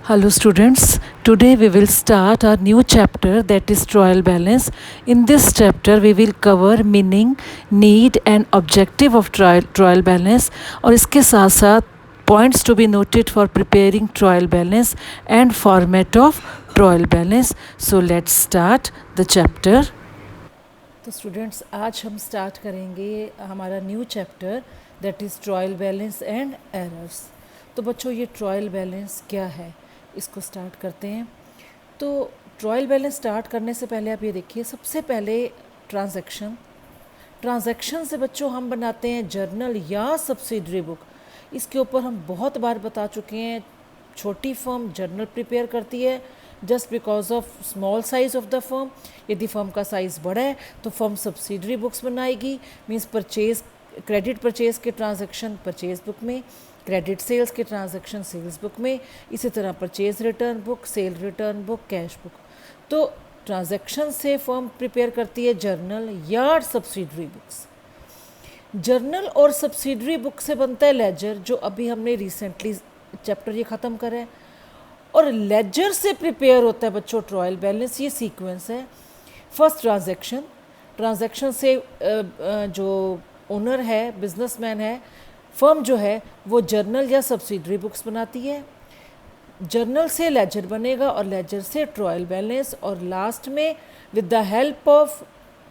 Hello students, today we will start our new chapter, that is trial balance. In this chapter we will cover meaning, need and objective of trial balance और इसके साथ साथ points to be noted for preparing trial balance and format of trial balance. So let's start the chapter. तो students आज हम start करेंगे हमारा new chapter, that is trial balance and errors. तो बच्चों ये ट्रायल बैलेंस क्या है, इसको स्टार्ट करते हैं. तो ट्रायल बैलेंस स्टार्ट करने से पहले आप ये देखिए, सबसे पहले ट्रांजैक्शन से बच्चों हम बनाते हैं जर्नल या सब्सिडरी बुक. इसके ऊपर हम बहुत बार बता चुके हैं. छोटी फर्म जर्नल प्रिपेयर करती है just because of small size of the firm. यदि फर्म का साइज़ बड़ा है तो फर्म सब्सिडरी बुक्स बनाएगी. मींस परचेज, क्रेडिट परचेज के ट्रांजैक्शन परचेज बुक में, क्रेडिट सेल्स के ट्रांजैक्शन सेल्स बुक में, इसी तरह purchase return book, cell return book, cash book. तो ट्रांजैक्शन से फर्म प्रिपेयर करती है जर्नल या सब्सिडरी बुक्स. जर्नल और सब्सिडरी बुक से बनता है लेजर, जो अभी हमने रिसेंटली चैप्टर ये ख़त्म करा है. और लेजर से प्रिपेयर होता है बच्चों ट्रायल बैलेंस. ये सीक्वेंस है. फर्स्ट ट्रांजैक्शन से जो ओनर है, बिजनेसमैन है, फर्म जो है, वो जर्नल या सब्सिडरी बुक्स बनाती है. जर्नल से लेजर बनेगा और लेजर से ट्रायल बैलेंस. और लास्ट में with the help of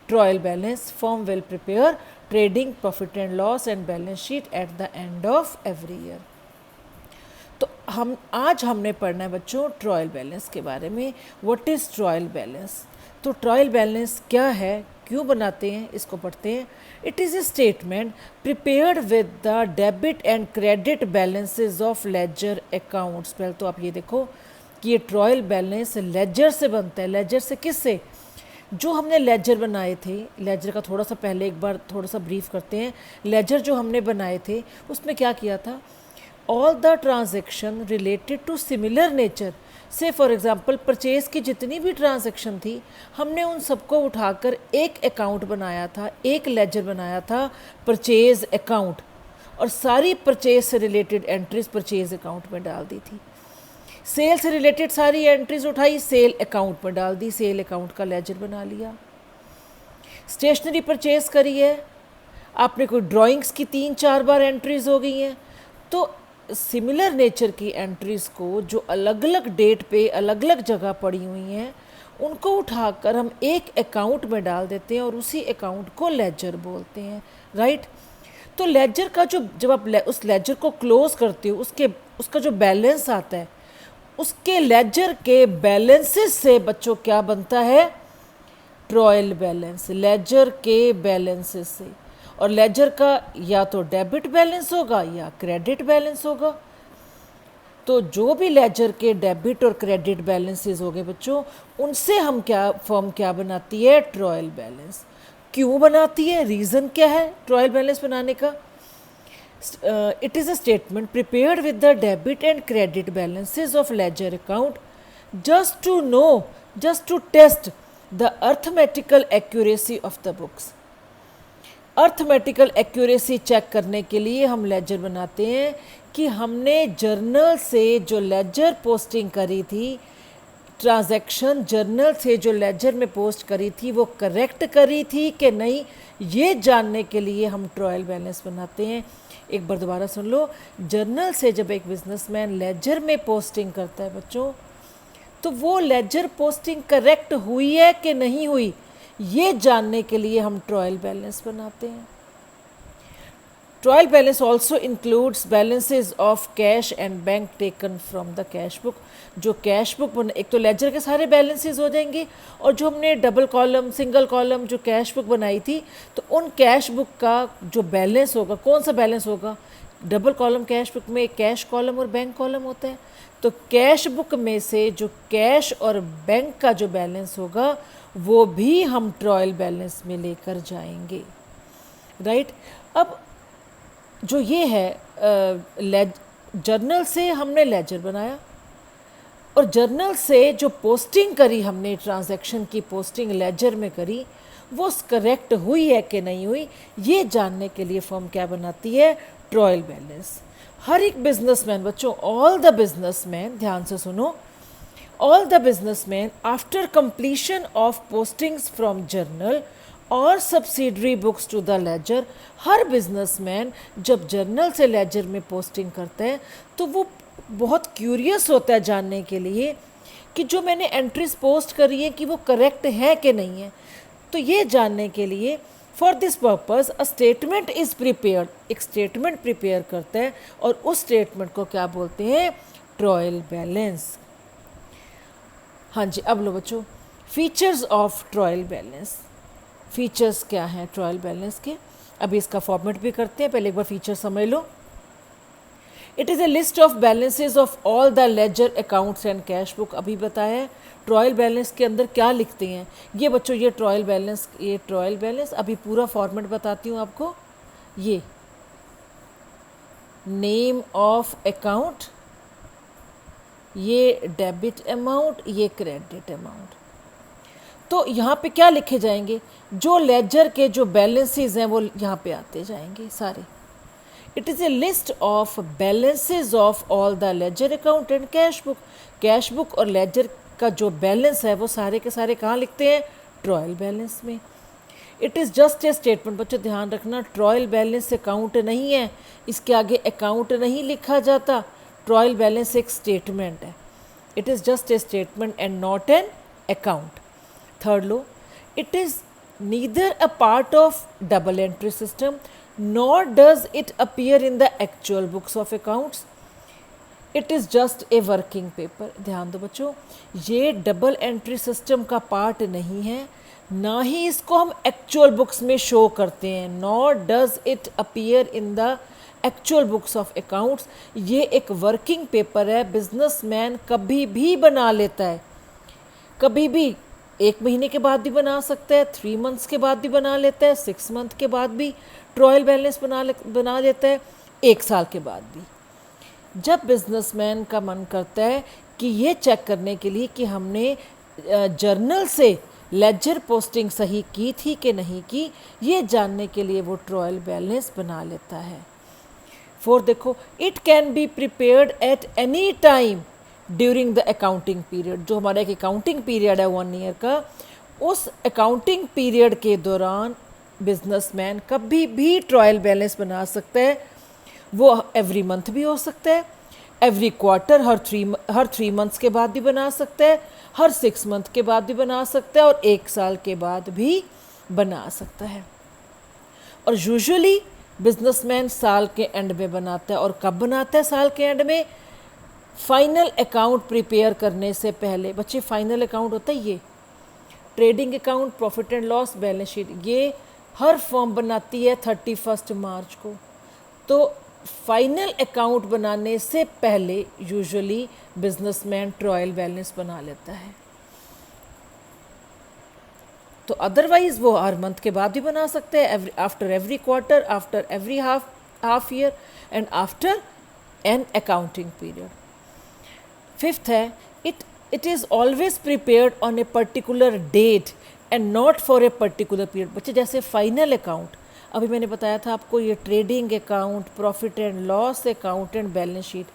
trial balance firm will prepare trading profit and loss and balance sheet at the end of every year. तो आज हमने पढ़ना है बच्चों ट्रायल बैलेंस के बारे में. What is trial balance? तो ट्रायल बैलेंस क्या है, क्यों बनाते हैं, इसको पढ़ते हैं. It is A statement prepared with the debit and credit balances of ledger accounts. पहले तो आप ये देखो कि ये ट्रायल बैलेंस लेजर से बनता है. लेजर से किससे? जो हमने लेजर बनाए थे, लेजर का थोड़ा सा पहले एक बार थोड़ा सा ब्रीफ करते हैं. लेजर जो हमने बनाए थे उसमें क्या किया था, all the transaction related to similar nature. से फॉर एग्ज़ाम्पल परचेज़ की जितनी भी ट्रांजैक्शन थी, हमने उन सबको उठाकर एक अकाउंट बनाया था, एक लेजर बनाया था, परचेज़ अकाउंट. और सारी परचेज से रिलेटेड एंट्रीज परचेज़ अकाउंट में डाल दी थी. सेल से रिलेटेड सारी एंट्रीज उठाई, सेल अकाउंट में डाल दी, सेल अकाउंट का लेजर बना लिया. स्टेशनरी परचेज़ करी है आपने, कोई ड्राइंग्स की 3-4 बार एंट्रीज हो गई हैं. तो सिमिलर नेचर की एंट्रीज़ को जो अलग अलग डेट पे अलग अलग जगह पड़ी हुई हैं, उनको उठाकर हम एक अकाउंट में डाल देते हैं और उसी अकाउंट को लेजर बोलते हैं. राइट. तो लेजर का जो, जब आप उस लेजर को क्लोज करते हो, उसका जो बैलेंस आता है, उसके लेजर के बैलेंसेस से बच्चों क्या बनता है, ट्रायल बैलेंस. लेजर के बैलेंसेस से. और लेजर का या तो डेबिट बैलेंस होगा या क्रेडिट बैलेंस होगा. तो जो भी लेजर के डेबिट और क्रेडिट बैलेंसेस हो गए बच्चों, उनसे हम फर्म क्या बनाती है, ट्रायल बैलेंस. क्यों बनाती है, रीज़न क्या है ट्रायल बैलेंस बनाने का? It is a statement prepared with the debit and credit balances of ledger account just to test the arithmetical accuracy of the books. Arithmetical accuracy check करने के लिए हम लेजर बनाते हैं कि हमने जर्नल से जो लेजर पोस्टिंग करी थी, ट्रांजैक्शन जर्नल से जो लेजर में पोस्ट करी थी, वो करेक्ट करी थी कि नहीं. ये जानने के लिए हम ट्रायल बैलेंस बनाते हैं. एक बार दोबारा सुन लो. जर्नल से जब एक बिजनेसमैन लेजर में पोस्टिंग करता है बच्चों, तो वो लेजर पोस्टिंग करेक्ट हुई है कि नहीं हुई, ये जानने के लिए हम ट्रायल बैलेंस बनाते हैं. Trial balance also includes balances of cash and bank taken from the cash book. जो कैश बुक एक तो लेजर के सारे बैलेंसेज हो जाएंगे, और जो हमने डबल कॉलम सिंगल कॉलम जो कैश बुक बनाई थी, तो उन कैश बुक का जो बैलेंस होगा, कौन सा बैलेंस होगा, डबल कॉलम कैश बुक में कैश कॉलम और बैंक कॉलम होता है. तो कैश बुक में से जो कैश और बैंक का जो बैलेंस होगा, वो भी हम ट्रायल बैलेंस में लेकर जाएंगे. राइट. अब जो ये है जर्नल से हमने लेजर बनाया, और जर्नल से जो पोस्टिंग करी हमने, ट्रांजैक्शन की पोस्टिंग लेजर में करी, वो करेक्ट हुई है कि नहीं हुई, ये जानने के लिए फर्म क्या बनाती है, ट्रायल बैलेंस. हर एक बिजनेसमैन बच्चों, ऑल द बिजनेसमैन, ध्यान से सुनो, all the businessmen after completion of postings from journal और subsidiary books to the ledger, हर बिजनेसमैन जब जर्नल से लेजर में पोस्टिंग करता है तो वो बहुत क्यूरियस होता है जानने के लिए कि जो मैंने एंट्रीज पोस्ट करी है कि वो करेक्ट है कि नहीं है। तो ये जानने के लिए for this purpose a statement is prepared, एक स्टेटमेंट प्रिपेयर करता है और उस स्टेटमेंट को क्या बोलते हैं, ट्रायल बैलेंस। हाँ जी, अब लो बच्चों, features of trial balance. Features क्या हैं ट्रायल बैलेंस के, अभी इसका फॉर्मेट भी करते हैं, पहले एक बार फीचर समझ लो। It is a list of balances of all the ledger accounts and cash book, अभी बताया है। ट्रायल बैलेंस के अंदर क्या लिखते हैं ये बच्चों, ये ट्रायल बैलेंस, अभी पूरा फॉर्मेट बताती हूँ आपको। ये नेम ऑफ अकाउंट, ये डेबिट अमाउंट, ये क्रेडिट अमाउंट। तो यहाँ पे क्या लिखे जाएंगे, जो लेजर के जो बैलेंसेस हैं वो यहाँ पे आते जाएंगे सारे। It is a list of balances of all the ledger account and cash book, cash book और लेजर का जो बैलेंस है वो सारे के सारे कहाँ लिखते हैं, ट्रायल बैलेंस में। It is just a statement, बच्चों ध्यान रखना, ट्रायल बैलेंस अकाउंट नहीं है, इसके आगे अकाउंट नहीं लिखा जाता। ट्रायल बैलेंस एक स्टेटमेंट है, it is just a statement and not an account. Third low, it is neither a part of double entry system nor does it appear in the actual books of accounts, it is just a working paper. ध्यान दो बच्चों, ये double entry system का part नहीं है, ना ही इसको हम एक्चुअल बुक्स में शो करते हैं, nor does it appear in the actual books of accounts. ये एक वर्किंग पेपर है, बिजनेसमैन कभी भी बना लेता है, कभी भी, 1 महीने के बाद भी बना सकता है, 3 मंथ्स के बाद भी बना लेता है, 6 मंथ के बाद भी ट्रायल बैलेंस बना लेता है, 1 साल के बाद भी। जब बिजनेसमैन का मन करता है कि ये चेक करने के लिए कि हमने जर्नल से लेजर पोस्टिंग सही की थी कि नहीं की, ये जानने के लिए वो ट्रायल बैलेंस बना लेता है। 4 देखो, it can be prepared at any time during the accounting period, जो हमारा एक अकाउंटिंग पीरियड है 1 ईयर का, उस अकाउंटिंग पीरियड के दौरान बिजनेसमैन कभी भी ट्रायल बैलेंस बना सकता है। वो एवरी मंथ भी हो सकता है, एवरी क्वार्टर, हर 3 मंथ्स के बाद भी बना सकता है, हर 6 मंथ के बाद भी बना सकता है और 1 साल के बाद भी बना सकता है। और यूजुअली बिजनेसमैन साल के एंड में बनाता है, और कब बनाता है साल के एंड में, फाइनल अकाउंट प्रिपेयर करने से पहले। बच्चे फाइनल अकाउंट होता है ये, trading account, profit and loss, balance sheet, ये हर फर्म बनाती है 31 मार्च को। तो फाइनल अकाउंट बनाने से पहले यूजुअली बिजनेसमैन ट्रायल बैलेंस बना लेता है। तो अदरवाइज वो हर मंथ के बाद भी बना सकते हैं, after every quarter, after every half year and after an accounting period. 5th है, it is always prepared on a particular date and not for a particular period. बच्चे जैसे फाइनल अकाउंट, अभी मैंने बताया था आपको, ये trading account, profit and loss account and balance sheet,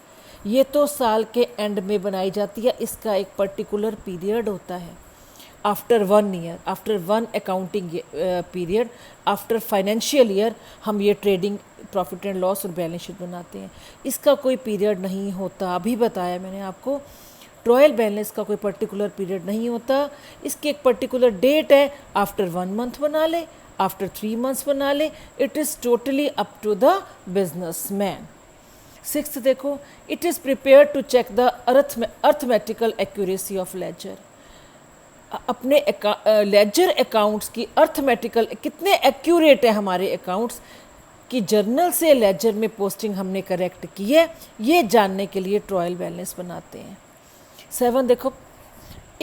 ये तो साल के एंड में बनाई जाती है, इसका एक पर्टिकुलर पीरियड होता है। After 1 year, after 1 accounting period, after financial year हम ये ट्रेडिंग, प्रॉफिट एंड लॉस और बैलेंस शीट बनाते हैं। इसका कोई पीरियड नहीं होता, अभी बताया मैंने आपको, ट्रायल बैलेंस का कोई पर्टिकुलर पीरियड नहीं होता, इसकी एक पर्टिकुलर डेट है, आफ्टर 1 मंथ बना ले, आफ्टर 3 मंथ्स बना ले, it is totally up to the businessman. 6th देखो, it is prepare to check the arithmetical accuracy of ledger. अपने लेजर अकाउंट्स की अर्थमेटिकल कितने एक्यूरेट है हमारे अकाउंट्स, कि जर्नल से लेजर में पोस्टिंग हमने करेक्ट की है, ये जानने के लिए ट्रायल बैलेंस बनाते हैं। 7 देखो,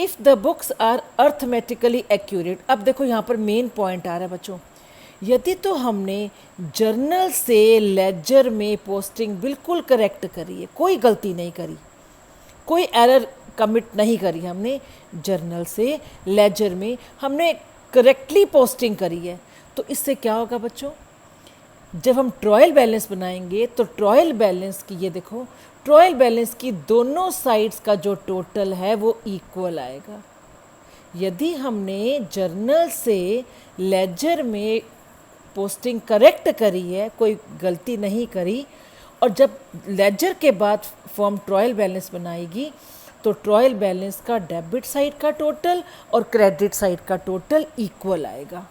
if the books are arithmetically accurate. अब देखो यहाँ पर मेन पॉइंट आ रहा है बच्चों, यदि तो हमने जर्नल से लेजर में पोस्टिंग बिल्कुल करेक्ट करी है, कोई गलती नहीं करी, कोई एरर कमिट नहीं करी, हमने जर्नल से लेजर में हमने करेक्टली पोस्टिंग करी है, तो इससे क्या होगा बच्चों, जब हम ट्रायल बैलेंस बनाएंगे तो ट्रायल बैलेंस की, ये देखो, ट्रायल बैलेंस की दोनों साइड्स का जो टोटल है वो इक्वल आएगा। यदि हमने जर्नल से लेजर में पोस्टिंग करेक्ट करी है, कोई गलती नहीं करी, और जब लेजर के बाद फर्म ट्रायल बैलेंस बनाएगी तो ट्रायल बैलेंस का डेबिट साइड का टोटल और क्रेडिट साइड का टोटल इक्वल आएगा।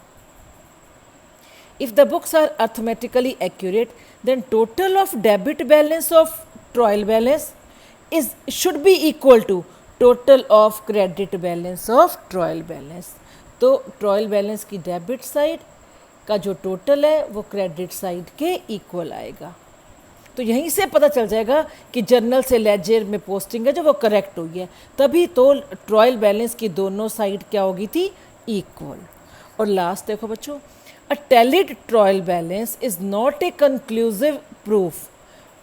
If the books are arithmetically accurate, then total of debit balance of trial balance should be equal to total of credit balance of trial balance। तो trial balance की debit side का जो total है वो credit side के equal आएगा। तो यहीं से पता चल जाएगा कि जर्नल से लेजर में पोस्टिंग है जो वो करेक्ट हुई है, तभी तो ट्रायल बैलेंस की दोनों साइड क्या होगी थी, इक्वल। और लास्ट देखो बच्चों, a tallied trial balance is not a conclusive proof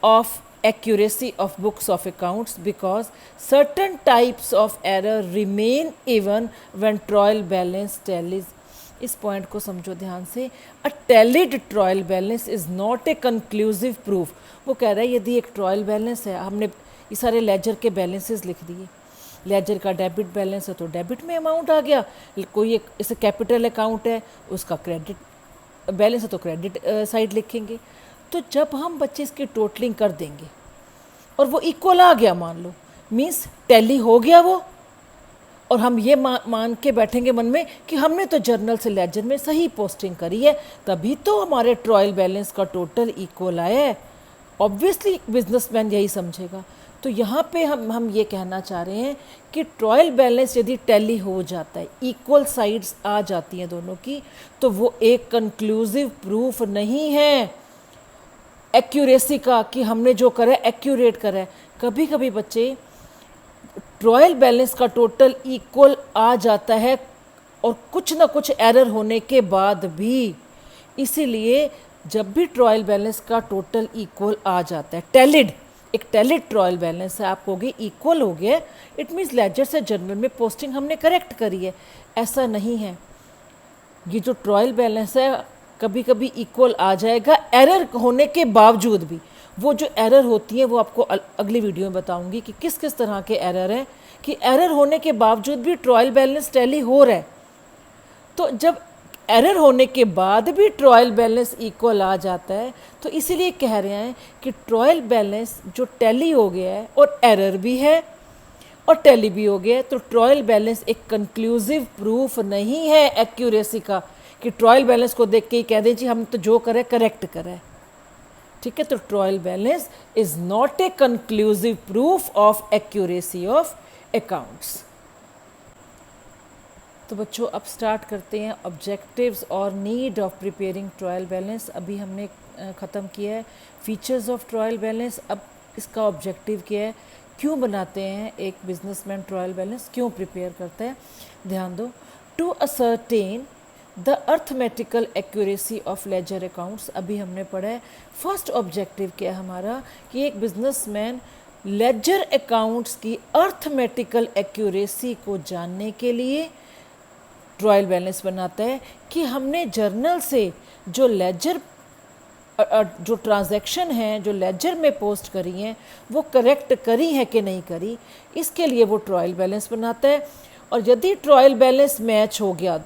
of accuracy of books of accounts because certain types of error remain even when trial balance tallies। इस point को समझो ध्यान से। A tallied trial balance is not a conclusive proof. वो कह रहा है यदि एक ट्रायल बैलेंस है, हमने ये सारे लेजर के बैलेंसेस लिख दिए, लेजर का डेबिट बैलेंस है तो डेबिट में अमाउंट आ गया, कोई एक जैसे कैपिटल अकाउंट है उसका क्रेडिट बैलेंस है तो क्रेडिट साइड लिखेंगे। तो जब हम बच्चे इसकी टोटलिंग कर देंगे और वो इक्वल आ गया, मान लो, मीन्स टैली हो गया वो, और हम ये मान के बैठेंगे मन में कि हमने तो जर्नल से लेजर में सही पोस्टिंग करी है, तभी तो हमारे ट्रायल बैलेंस का टोटल इक्वल आया है। ऑब्वियसली बिजनेसमैन यही समझेगा। तो यहाँ पे हम ये कहना चाह रहे हैं कि ट्रायल बैलेंस यदि टैली हो जाता है, इक्वल साइड्स आ जाती हैं दोनों की, तो वो एक कंक्लूसिव प्रूफ नहीं है एक्यूरेसी का कि हमने जो करा है एक्यूरेट करा है। कभी कभी बच्चे ट्रायल बैलेंस का टोटल इक्वल आ जाता है और कुछ ना कुछ एरर होने के बाद भी, इसीलिए जब भी ट्रायल बैलेंस का टोटल इक्वल आ जाता है, टैलिड, एक टैलिड ट्रायल बैलेंस है, आप कहोगे इक्वल हो गया, इट मीन्स लेजर से जर्नल में पोस्टिंग हमने करेक्ट करी है। ऐसा नहीं है। ये जो ट्रायल बैलेंस है कभी कभी इक्वल आ जाएगा एरर होने के बावजूद भी। वो जो एरर होती है वो आपको अगली वीडियो में बताऊंगी कि किस किस तरह के एरर हैं, कि एरर होने के बावजूद भी ट्रायल बैलेंस टैली हो रहा है। तो जब एरर होने के बाद भी ट्रायल बैलेंस इक्वल आ जाता है, तो इसीलिए कह रहे हैं कि ट्रायल बैलेंस जो टैली हो गया है और एरर भी है और टैली भी हो गया है, तो ट्रायल बैलेंस एक कंक्लूसिव प्रूफ नहीं है एक्यूरेसी का, कि ट्रायल बैलेंस को देख के ही कह दें जी हम तो जो करें करेक्ट करें। ठीक है, तो trial balance is not a conclusive proof of accuracy of accounts. तो बच्चों अब स्टार्ट करते हैं ऑब्जेक्टिव्स और need of preparing trial balance. अभी हमने ख़त्म किया है फीचर्स ऑफ ट्रायल बैलेंस। अब इसका ऑब्जेक्टिव क्या है, क्यों बनाते हैं एक बिजनेसमैन ट्रायल बैलेंस, क्यों प्रिपेयर करता है। ध्यान दो, to ascertain the arithmetical accuracy of ledger accounts. अभी हमने पढ़ा है फर्स्ट ऑब्जेक्टिव क्या है हमारा, कि एक बिजनेसमैन लेजर अकाउंट्स की अर्थमेटिकल एक्यूरेसी को जानने के लिए ट्रायल बैलेंस बनाता है कि हमने जर्नल से जो लेजर जो ट्रांजैक्शन हैं जो लेजर में पोस्ट करी हैं वो करेक्ट करी है कि नहीं करी, इसके लिए वो ट्रायल बैलेंस बनाता है। और यदि ट्रायल बैलेंस मैच हो गया,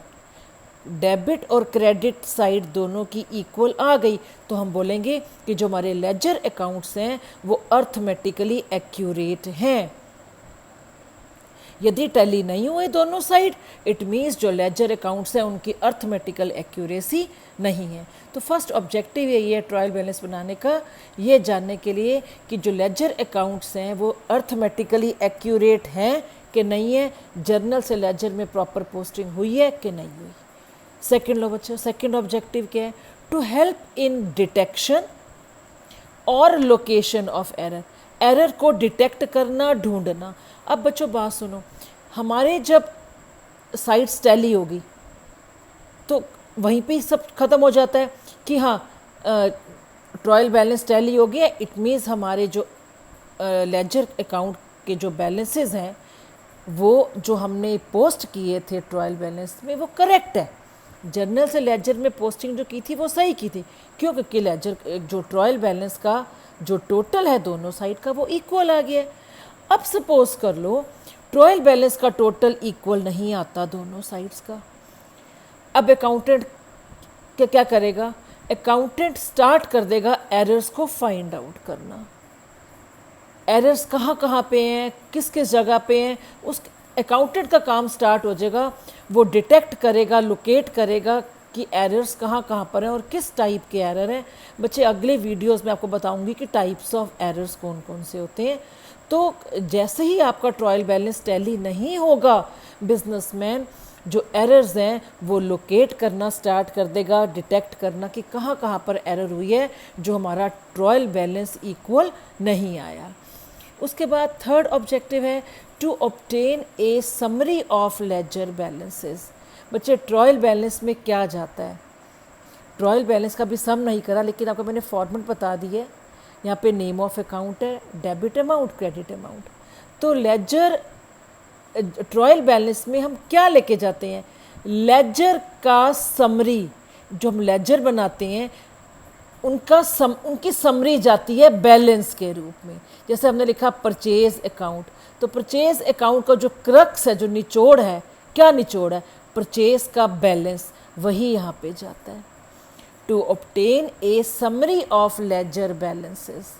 डेबिट और क्रेडिट साइड दोनों की इक्वल आ गई, तो हम बोलेंगे कि जो हमारे लेजर अकाउंट्स हैं वो अर्थमेटिकली एक्यूरेट हैं। यदि टैली नहीं हुए दोनों साइड, इट मीन्स जो लेजर अकाउंट्स हैं उनकी अर्थमेटिकल एक्यूरेसी नहीं है। तो फर्स्ट ऑब्जेक्टिव यही है ट्रायल बैलेंस बनाने का, ये जानने के लिए कि जो लेजर अकाउंट्स हैं वो अर्थमेटिकली एक्यूरेट हैं कि नहीं है, जर्नल से लेजर में प्रॉपर पोस्टिंग हुई है कि नहीं हुई। सेकेंड लो बच्चों, सेकेंड ऑब्जेक्टिव क्या है, टू हेल्प इन डिटेक्शन और लोकेशन ऑफ एरर। एरर को डिटेक्ट करना, ढूंढना। अब बच्चों बात सुनो, हमारे जब साइट्स टैली होगी तो वहीं पे सब ख़त्म हो जाता है कि हाँ ट्रायल बैलेंस टैली हो गया, इट मीन्स हमारे जो लेजर अकाउंट के जो बैलेंसेस हैं वो जो हमने पोस्ट किए थे ट्रायल बैलेंस में वो करेक्ट है। जर्नल से लेजर में पोस्टिंग जो की थी वो सही की थी। क्यों? क्योंकि लेजर जो ट्रायल बैलेंस का जो टोटल है दोनों साइड का वो इक्वल आ गया है। अब सपोज कर लो ट्रायल बैलेंस का टोटल इक्वल नहीं आता दोनों साइड्स का। अब अकाउंटेंट क्या करेगा? अकाउंटेंट स्टार्ट कर देगा एरर्स को फाइंड आउट करना। एरर्स कहाँ कहाँ पे हैं, किस किस जगह पे हैं, उस अकाउंटेंट का काम स्टार्ट हो जाएगा। वो डिटेक्ट करेगा, लोकेट करेगा कि एरर्स कहाँ कहाँ पर हैं और किस टाइप के एरर हैं। बच्चे अगले वीडियोस में आपको बताऊंगी कि टाइप्स ऑफ एरर्स कौन कौन से होते हैं। तो जैसे ही आपका ट्रायल बैलेंस टैली नहीं होगा, बिजनेसमैन जो एरर्स हैं वो लोकेट करना स्टार्ट कर देगा, डिटेक्ट करना कि कहाँ कहाँ पर एरर हुई है जो हमारा ट्रायल बैलेंस इक्वल नहीं आया। उसके बाद थर्ड ऑब्जेक्टिव है to obtain a summary of ledger balances. बच्चे ट्रायल बैलेंस में क्या जाता है? ट्रायल बैलेंस का भी सम नहीं करा, लेकिन आपको मैंने फॉर्मेट बता दी है। यहाँ पे नेम ऑफ अकाउंट है, डेबिट अमाउंट, क्रेडिट अमाउंट। तो लेजर ट्रायल बैलेंस में हम क्या लेके जाते हैं? लेजर का समरी। जो हम लेजर बनाते हैं उनकी समरी जाती है बैलेंस के रूप में। जैसे हमने लिखा परचेज अकाउंट, तो परचेज अकाउंट का जो क्रक्स है, जो निचोड़ है, क्या निचोड़ है? परचेज का बैलेंस, वही यहाँ पे जाता है। To obtain a summary of ledger balances.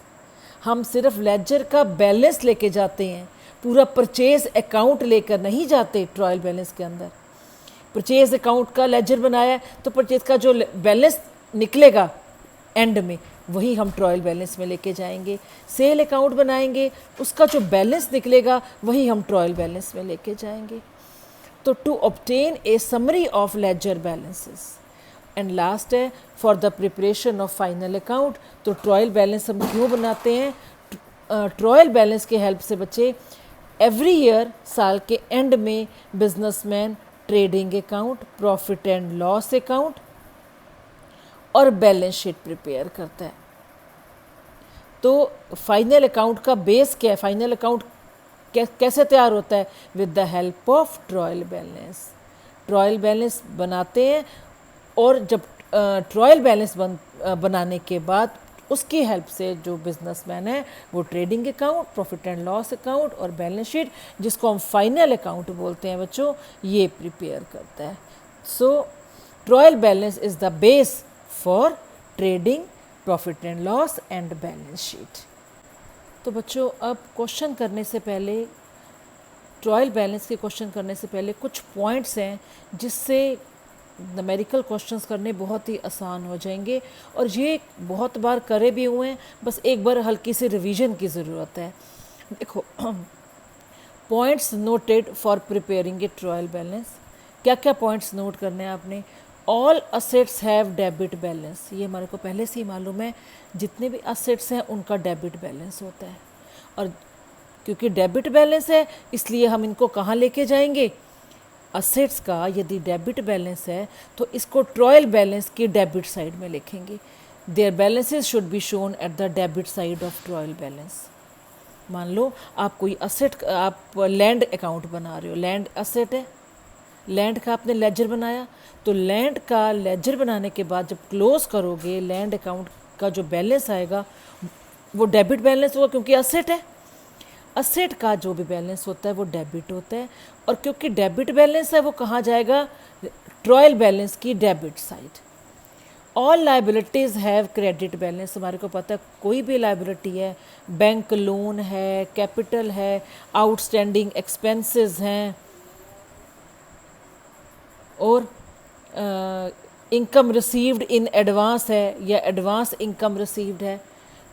हम सिर्फ लेजर का बैलेंस लेके जाते हैं, पूरा परचेज अकाउंट लेकर नहीं जाते ट्रायल बैलेंस के अंदर। परचेज अकाउंट का लेजर बनाया है तो परचेज का जो बैलेंस निकलेगा एंड में, वही हम ट्रायल बैलेंस में लेके जाएंगे। सेल अकाउंट बनाएंगे, उसका जो बैलेंस निकलेगा वही हम ट्रायल बैलेंस में लेके जाएंगे। तो to obtain a summary of ledger balances. And last है for the preparation of final account. तो ट्रायल बैलेंस हम क्यों बनाते हैं? ट्रायल बैलेंस के हेल्प से बच्चे एवरी ईयर साल के एंड में businessman trading account, profit and loss account और बैलेंस शीट प्रिपेयर करता है। तो फाइनल अकाउंट का बेस क्या है? फाइनल अकाउंट कैसे तैयार होता है? With the help of trial balance. Trial balance बनाते हैं और जब ट्रायल बैलेंस बनाने के बाद उसकी हेल्प से जो बिजनेसमैन है वो trading account, profit and loss account और बैलेंस शीट, जिसको हम फाइनल अकाउंट बोलते हैं बच्चों, ये प्रिपेयर करता है। So trial balance is the base for trading, profit and loss and balance sheet. तो बच्चों अब क्वेश्चन करने से पहले, ट्रायल बैलेंस के क्वेश्चन करने से पहले कुछ पॉइंट्स हैं जिससे न्यूमेरिकल क्वेश्चंस करने बहुत ही आसान हो जाएंगे, और ये बहुत बार करे भी हुए हैं, बस एक बार हल्की सी रिवीजन की ज़रूरत है। देखो points noted for preparing A trial balance. क्या क्या पॉइंट्स नोट करने हैं आपने? All assets have debit balance, ये हमारे को पहले से ही मालूम है, जितने भी असेट्स हैं उनका डेबिट बैलेंस होता है। और क्योंकि डेबिट बैलेंस है इसलिए हम इनको कहाँ लेके जाएंगे? असेट्स का यदि डेबिट बैलेंस है तो इसको ट्रायल बैलेंस की डेबिट साइड में लिखेंगे। Their balances should be shown at the debit side of trial balance. मान लो आप कोई असेट, आप लैंड अकाउंट बना रहे हो, लैंड असेट है, लैंड का आपने लेजर बनाया, तो लैंड का लेजर बनाने के बाद जब क्लोज करोगे लैंड अकाउंट का जो बैलेंस आएगा वो डेबिट बैलेंस होगा, क्योंकि असेट है। असेट का जो भी बैलेंस होता है वो डेबिट होता है, और क्योंकि डेबिट बैलेंस है वो कहाँ जाएगा? ट्रायल बैलेंस की debit side. All liabilities have credit balance. हमारे को पता है कोई भी लाइबिलिटी है, बैंक लोन है, कैपिटल है, आउटस्टैंडिंग एक्सपेंसेस हैं और इनकम रिसीव्ड इन एडवांस है या एडवांस इनकम रिसीव्ड है,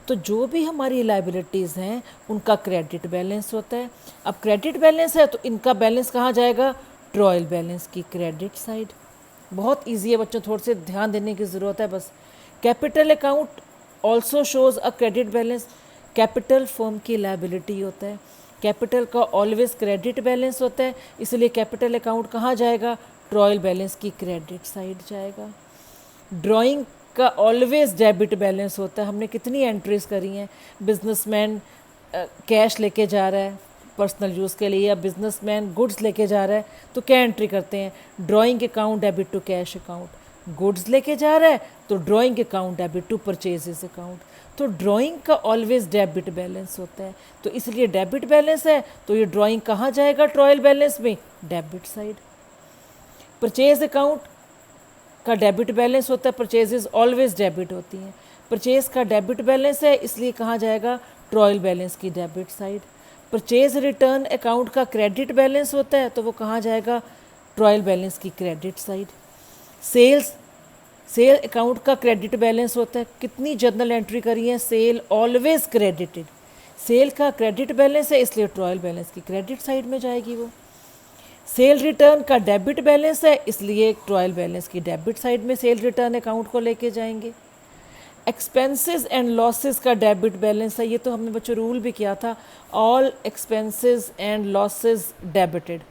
तो जो भी हमारी लाइबिलिटीज़ हैं उनका क्रेडिट बैलेंस होता है। अब क्रेडिट बैलेंस है तो इनका बैलेंस कहाँ जाएगा? ट्रायल बैलेंस की क्रेडिट साइड। बहुत इजी है बच्चों, थोड़े से ध्यान देने की ज़रूरत है बस। Capital account also shows a credit balance. Capital firm की लाइबिलिटी होता है, कैपिटल का ऑलवेज क्रेडिट बैलेंस होता है, इसलिए कैपिटल अकाउंट कहाँ जाएगा? ट्रायल बैलेंस की क्रेडिट साइड जाएगा। ड्राइंग का ऑलवेज डेबिट बैलेंस होता है। हमने कितनी एंट्रीज करी हैं, बिजनेसमैन कैश लेके जा रहा है, पर्सनल यूज़ के लिए या बिजनेसमैन गुड्स लेके जा रहा है तो क्या एंट्री करते हैं, drawing account debit to cash account. Goods लेके जा रहा है तो drawing account debit to purchases account. तो ड्राइंग का ऑलवेज डेबिट बैलेंस होता है, तो इसलिए डेबिट बैलेंस है तो ये ड्राइंग कहाँ जाएगा ट्रायल बैलेंस में, डेबिट साइड। परचेज अकाउंट का डेबिट बैलेंस होता है, परचेजेस ऑलवेज डेबिट होती हैं, परचेज का डेबिट बैलेंस है इसलिए कहाँ जाएगा, ट्रायल बैलेंस की debit side. Purchase return account का क्रेडिट बैलेंस होता है तो वो कहाँ जाएगा, ट्रायल बैलेंस की क्रेडिट साइड। सेल अकाउंट का क्रेडिट बैलेंस होता है, कितनी जर्नल एंट्री करी है, सेल ऑलवेज क्रेडिटेड, सेल का क्रेडिट बैलेंस है इसलिए ट्रायल बैलेंस की क्रेडिट साइड में जाएगी वो। सेल रिटर्न का डेबिट बैलेंस है इसलिए ट्रायल बैलेंस की डेबिट साइड में सेल रिटर्न अकाउंट को लेके जाएंगे। एक्सपेंसेस एंड लॉसेस का डेबिट बैलेंस है, ये तो हमने बच्चों रूल भी किया था, all expenses and losses debited,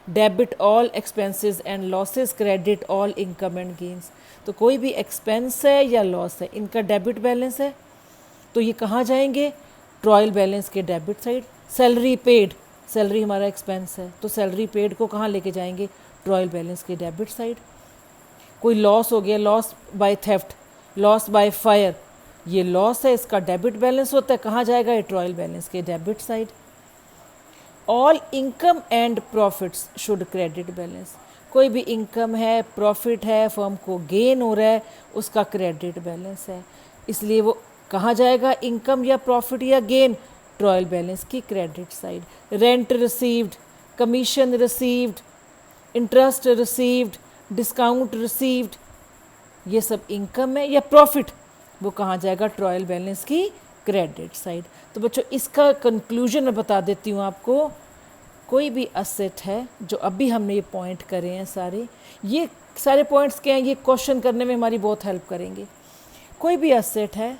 debit all expenses and losses, credit all income and gains. तो कोई भी एक्सपेंस है या लॉस है इनका डेबिट बैलेंस है तो ये कहाँ जाएंगे, ट्रायल बैलेंस के debit side. Salary paid, salary हमारा एक्सपेंस है तो सैलरी पेड को कहाँ लेके जाएंगे, ट्रायल बैलेंस के डेबिट साइड। कोई लॉस हो गया, loss by theft, loss by fire, ये लॉस है इसका डेबिट बैलेंस होता है, कहाँ जाएगा, ये ट्रायल बैलेंस के debit side. All income and profits should credit balance, कोई भी इनकम है, प्रॉफिट है, फर्म को गेन हो रहा है, उसका क्रेडिट बैलेंस है, इसलिए वो कहाँ जाएगा, इनकम या प्रॉफिट या गेन, ट्रायल बैलेंस की credit side. Rent received, commission received, interest received, discount received, ये सब इनकम है या प्रॉफिट, वो कहाँ जाएगा, ट्रायल बैलेंस की क्रेडिट साइड। तो बच्चों इसका कंक्लूजन मैं बता देती हूँ आपको, कोई भी असेट है जो अभी हमने ये पॉइंट करे हैं सारे, ये सारे पॉइंट्स क्या हैं, ये क्वेश्चन करने में हमारी बहुत हेल्प करेंगे। कोई भी असेट है,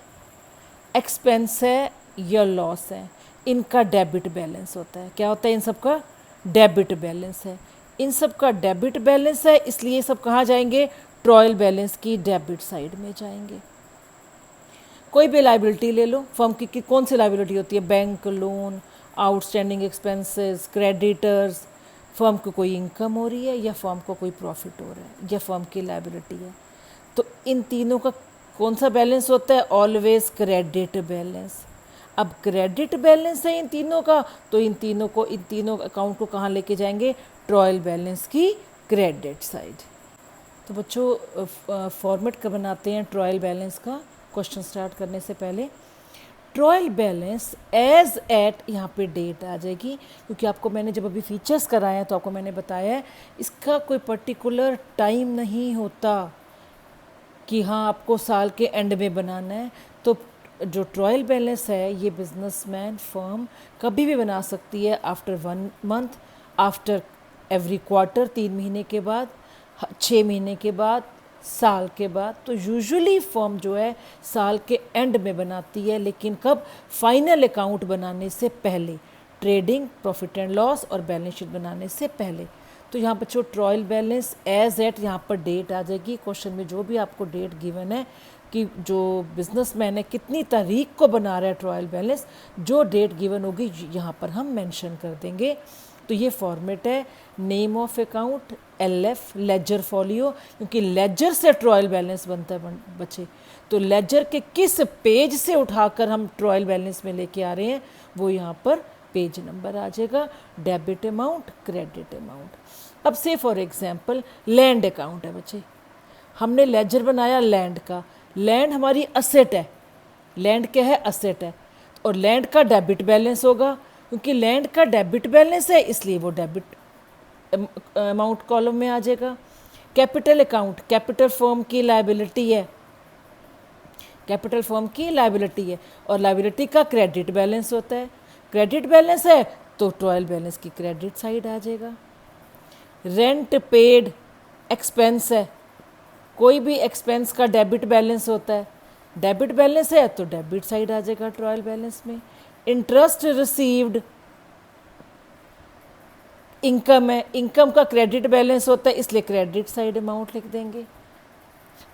एक्सपेंस है या लॉस है, इनका डेबिट बैलेंस होता है, क्या होता है, इन सब का डेबिट बैलेंस है, इन सब का डेबिट बैलेंस है इसलिए ये सब कहाँ जाएंगे, ट्रायल बैलेंस की डेबिट साइड में जाएंगे। कोई भी लाइबिलिटी ले लो, फर्म की कौन सी लाइबिलिटी होती है, bank loan, outstanding expenses, creditors, firm को कोई इनकम हो रही है या फर्म को कोई प्रॉफिट हो रहा है या फर्म की लाइबिलिटी है, तो इन तीनों का कौन सा बैलेंस होता है, ऑलवेज क्रेडिट बैलेंस। अब क्रेडिट बैलेंस है इन तीनों का तो इन तीनों अकाउंट को कहाँ लेके जाएंगे, ट्रायल बैलेंस की क्रेडिट साइड। तो बच्चों फॉर्मेट का बनाते हैं ट्रायल बैलेंस का, क्वेश्चन स्टार्ट करने से पहले। ट्रायल बैलेंस एज एट, यहाँ पे डेट आ जाएगी क्योंकि आपको मैंने जब अभी फीचर्स कराए हैं तो आपको मैंने बताया है इसका कोई पर्टिकुलर टाइम नहीं होता कि हाँ आपको साल के एंड में बनाना है। तो जो ट्रायल बैलेंस है ये बिजनेसमैन फर्म कभी भी बना सकती है, after 1 month, after every quarter, 3 महीने के बाद, 6 महीने के बाद, साल के बाद। तो यूजुअली फर्म जो है साल के एंड में बनाती है, लेकिन कब, फाइनल अकाउंट बनाने से पहले, ट्रेडिंग, प्रॉफिट एंड लॉस और बैलेंस शीट बनाने से पहले। तो यहाँ पर जो ट्रायल बैलेंस एज एट, यहाँ पर डेट आ जाएगी, क्वेश्चन में जो भी आपको डेट गिवन है कि जो बिजनेसमैन है कितनी तारीख को बना रहा है ट्रायल बैलेंस, जो डेट गिवन होगी यहाँ पर हम मेंशन कर देंगे। तो ये फॉर्मेट है, name of account, LF ledger folio, क्योंकि लेजर से ट्रायल बैलेंस बनता है बच्चे, तो लेजर के किस पेज से उठाकर हम ट्रायल बैलेंस में लेके आ रहे हैं वो यहाँ पर पेज नंबर आ जाएगा, डेबिट अमाउंट, क्रेडिट अमाउंट। अब से फॉर एग्जांपल लैंड अकाउंट है बच्चे, हमने लेजर बनाया लैंड का, लैंड हमारी असेट है, लैंड क्या है, असेट है, और लैंड का डेबिट बैलेंस होगा, क्योंकि लैंड का डेबिट बैलेंस है इसलिए वो डेबिट अमाउंट कॉलम में आ जाएगा। कैपिटल अकाउंट, कैपिटल फर्म की लायबिलिटी है, कैपिटल फर्म की लायबिलिटी है, और लायबिलिटी का क्रेडिट बैलेंस होता है, क्रेडिट बैलेंस है तो ट्रायल बैलेंस की क्रेडिट साइड आ जाएगा। रेंट पेड एक्सपेंस है, कोई भी एक्सपेंस का डेबिट बैलेंस होता है, डेबिट बैलेंस है तो डेबिट साइड आ जाएगा ट्रायल बैलेंस में। इंटरेस्ट रिसीव्ड इनकम है, इनकम का क्रेडिट बैलेंस होता है इसलिए क्रेडिट साइड अमाउंट लिख देंगे।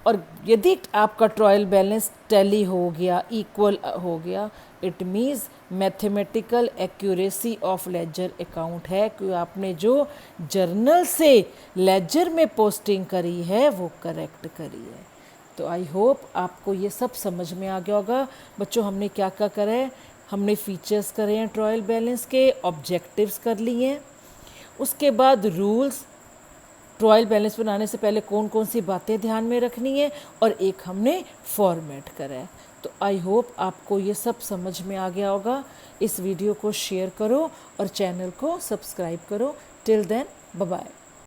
और यदि आपका ट्रायल बैलेंस टैली हो गया, इक्वल हो गया, it means mathematical accuracy of ledger account है कि आपने जो जर्नल से लेजर में पोस्टिंग करी है वो करेक्ट करी है। तो आई होप आपको ये सब समझ में आ गया होगा। बच्चों हमने क्या क्या करा है, हमने फीचर्स करे हैं ट्रायल बैलेंस के, ऑब्जेक्टिव्स कर लिए हैं, उसके बाद रूल्स, ट्रायल बैलेंस बनाने से पहले कौन कौन सी बातें ध्यान में रखनी है, और एक हमने फॉर्मेट करा है। तो आई होप आपको ये सब समझ में आ गया होगा। इस वीडियो को शेयर करो और चैनल को सब्सक्राइब करो। Till then bye bye.